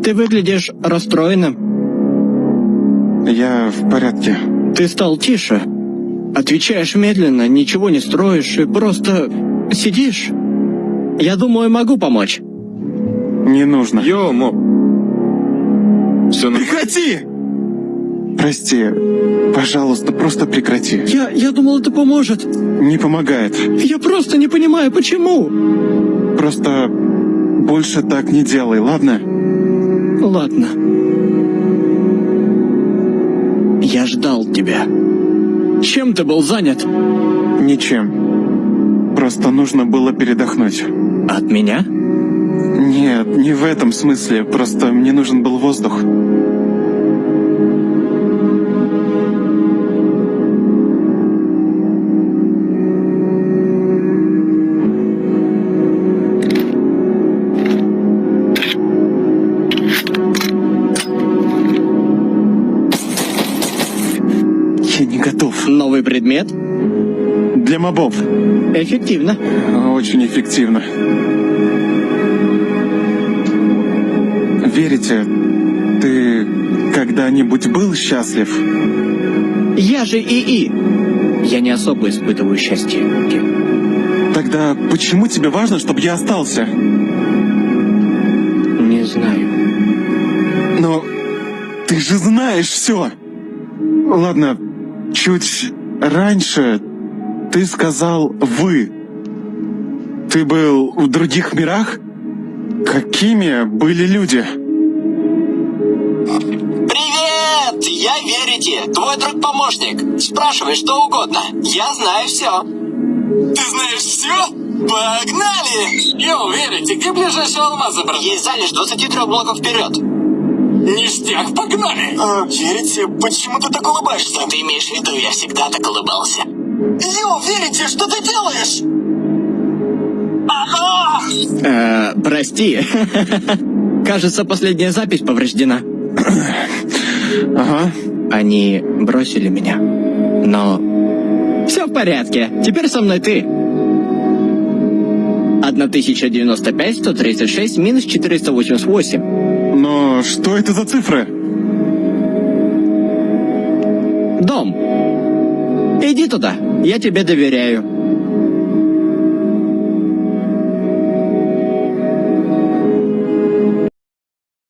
Ты выглядишь расстроенным. Я в порядке. Ты стал тише. Отвечаешь медленно, ничего не строишь и просто сидишь. Я думаю, могу помочь. Не нужно. Все нормально? Прекрати! Прости, пожалуйста, просто прекрати. Я думал, это поможет. Не помогает. Я просто не понимаю, почему. Просто больше так не делай, ладно? Ладно. Я ждал тебя. Чем ты был занят? Ничем. Просто нужно было передохнуть. От меня? Нет, не в этом смысле. Просто мне нужен был воздух. Я не готов. Новый предмет? Для мобов. Эффективно. Очень эффективно. Верите, ты когда-нибудь был счастлив? Я же ИИ. Я не особо испытываю счастье. Тогда почему тебе важно, чтобы я остался? Не знаю. Но ты же знаешь все. Ладно, чуть раньше ты сказал «вы». Ты был в других мирах? Какими были люди? Привет! Я Верите, твой друг-помощник. Спрашивай что угодно. Я знаю все. Ты знаешь все? Погнали! Йоу, Верите, где ближайший алмаз забрать? Есть залежь 23 блоков вперед. Ништяк, погнали! Верите, почему ты так улыбаешься? Ты имеешь в виду, я всегда так улыбался. Йоу, Верите, что ты делаешь? Прости. Кажется, последняя запись повреждена. Ага. Они бросили меня. Но все в порядке. Теперь со мной ты. 1095, 136, минус 488. Но что это за цифры? Дом. Иди туда. Я тебе доверяю.